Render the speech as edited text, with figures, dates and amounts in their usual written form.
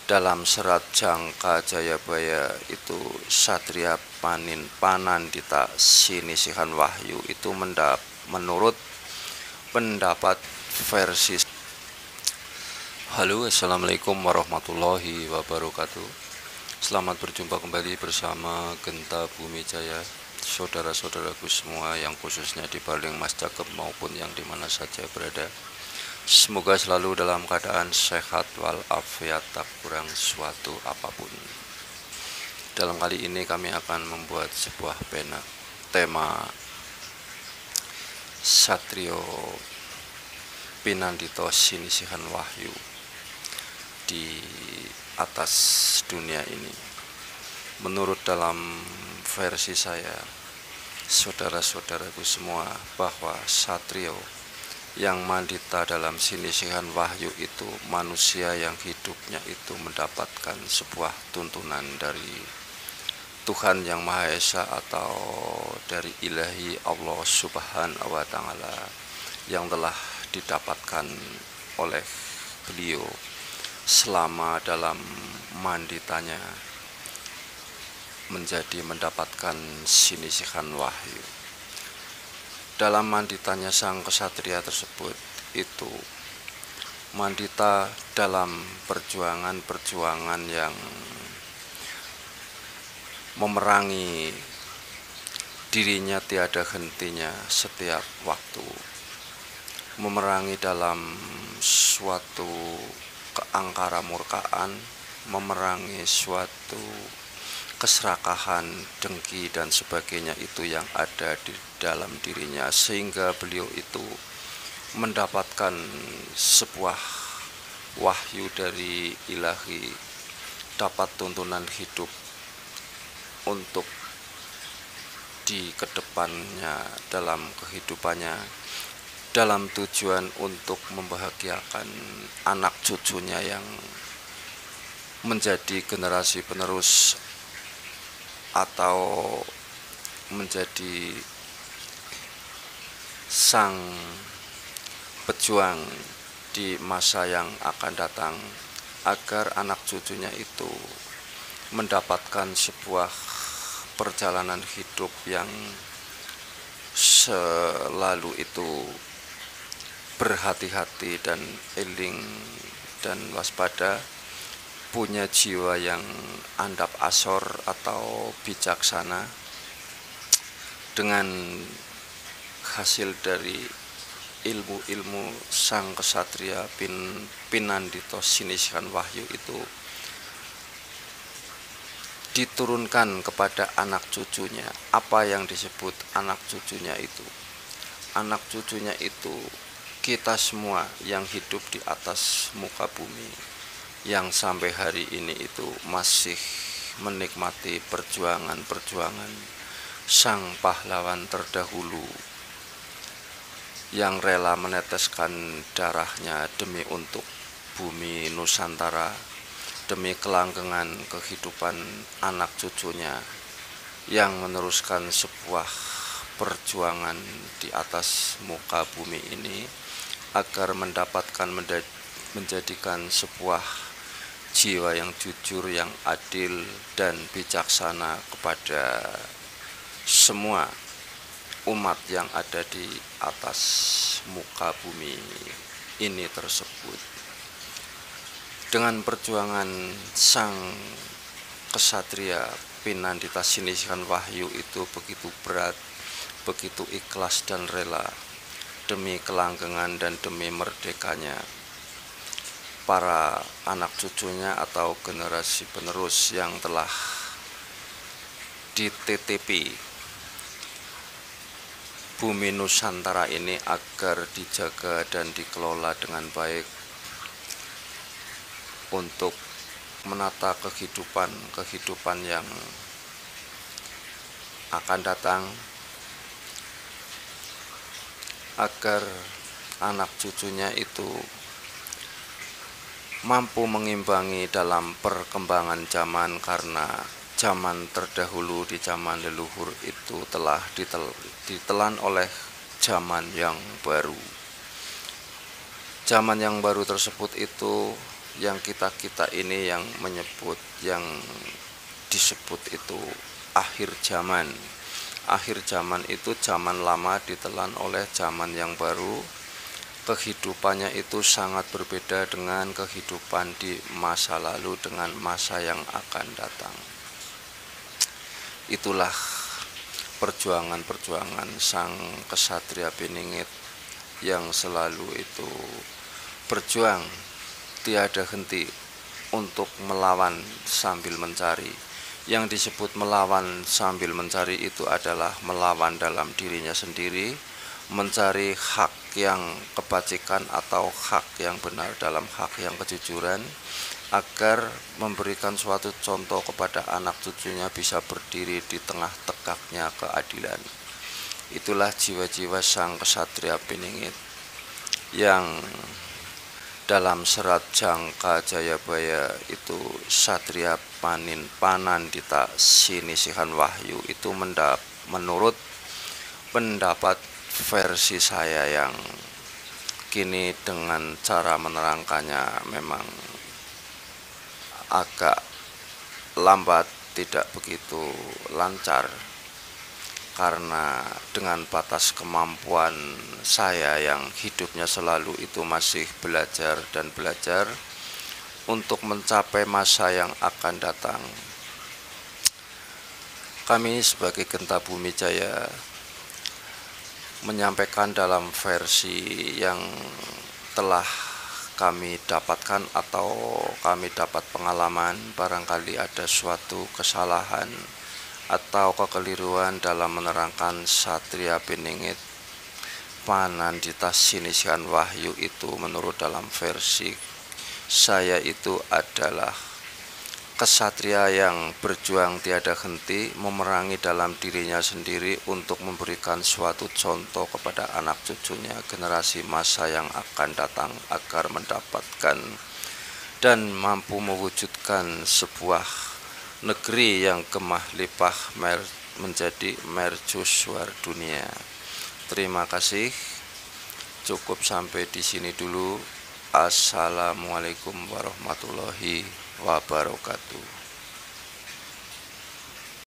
dalam serat Jangka Jayabaya itu Satria Panandita Sinisihan Wahyu itu menurut pendapat versi. Halo, assalamualaikum warahmatullahi wabarakatuh. Selamat berjumpa kembali bersama Genta Bumi Jaya, saudara-saudaraku semua yang khususnya di Baling Mas Cakep maupun yang dimana saja berada. Semoga selalu dalam keadaan sehat walafiat, tak kurang suatu apapun. Dalam kali ini kami akan membuat sebuah tema Satrio Pinandito Sinisihan Wahyu di atas dunia ini. Menurut dalam versi saya, saudara-saudaraku semua, bahwa Satrio yang mandita dalam Sinisihan Wahyu itu manusia yang hidupnya itu mendapatkan sebuah tuntunan dari Tuhan Yang Maha Esa atau dari ilahi Allah Subhanahu wa Ta'ala yang telah didapatkan oleh beliau selama dalam manditanya menjadi mendapatkan Sinisihan Wahyu. Dalam manditanya sang kesatria tersebut itu mandita dalam perjuangan yang memerangi dirinya tiada hentinya setiap waktu, memerangi dalam suatu keangkara murkaan, memerangi suatu keserakahan, dengki dan sebagainya itu yang ada di dalam dirinya, sehingga beliau itu mendapatkan sebuah wahyu dari ilahi, dapat tuntunan hidup untuk di kedepannya dalam kehidupannya, dalam tujuan untuk membahagiakan anak cucunya yang menjadi generasi penerus atau menjadi sang pejuang di masa yang akan datang, agar anak cucunya itu mendapatkan sebuah perjalanan hidup yang selalu itu berhati-hati dan eling dan waspada, punya jiwa yang andap asor atau bijaksana, dengan hasil dari ilmu-ilmu sang kesatria Pinandito Sinisihan Wahyu itu diturunkan kepada anak cucunya. Apa yang disebut anak cucunya itu? Anak cucunya itu kita semua yang hidup di atas muka bumi, yang sampai hari ini itu masih menikmati perjuangan sang pahlawan terdahulu yang rela meneteskan darahnya demi untuk bumi Nusantara, demi kelanggengan kehidupan anak cucunya yang meneruskan sebuah perjuangan di atas muka bumi ini agar mendapatkan menjadikan sebuah jiwa yang jujur, yang adil dan bijaksana kepada semua umat yang ada di atas muka bumi ini tersebut. Dengan perjuangan sang kesatria Pinandita Sinisihan Wahyu itu begitu berat, begitu ikhlas dan rela demi kelanggengan dan demi merdekanya para anak cucunya atau generasi penerus yang telah dititipi bumi Nusantara ini agar dijaga dan dikelola dengan baik untuk menata kehidupan yang akan datang, agar anak cucunya itu mampu mengimbangi dalam perkembangan zaman, karena zaman terdahulu di zaman leluhur itu telah ditelan oleh zaman yang baru. Zaman yang baru tersebut itu yang kita ini yang menyebut, yang disebut itu akhir zaman. Akhir zaman itu zaman lama ditelan oleh zaman yang baru. Kehidupannya itu sangat berbeda dengan kehidupan di masa lalu dengan masa yang akan datang. Itulah perjuangan-perjuangan sang kesatria Beningit yang selalu itu berjuang tiada henti untuk melawan sambil mencari. Yang disebut melawan sambil mencari itu adalah melawan dalam dirinya sendiri, mencari hak yang kebajikan atau hak yang benar dalam hak yang kejujuran, agar memberikan suatu contoh kepada anak cucunya bisa berdiri di tengah tegaknya keadilan. Itulah jiwa-jiwa sang kesatria Beningit yang dalam serat Jangka Jayabaya itu Satria Panandita Sinisihan Wahyu itu menurut pendapat versi saya yang kini dengan cara menerangkannya memang agak lambat, tidak begitu lancar, karena dengan batas kemampuan saya yang hidupnya selalu itu masih belajar dan belajar untuk mencapai masa yang akan datang. Kami sebagai Genta Bumi Jaya menyampaikan dalam versi yang telah kami dapatkan atau kami dapat pengalaman. Barangkali ada suatu kesalahan atau kekeliruan dalam menerangkan Satria Beningit Panandita Sinisihan Wahyu itu menurut dalam versi saya itu adalah kesatria yang berjuang tiada henti, memerangi dalam dirinya sendiri untuk memberikan suatu contoh kepada anak cucunya generasi masa yang akan datang agar mendapatkan dan mampu mewujudkan sebuah negeri yang gemah lipah menjadi mercusuar dunia. Terima kasih. Cukup sampai di sini dulu. Assalamualaikum warahmatullahi wabarakatuh.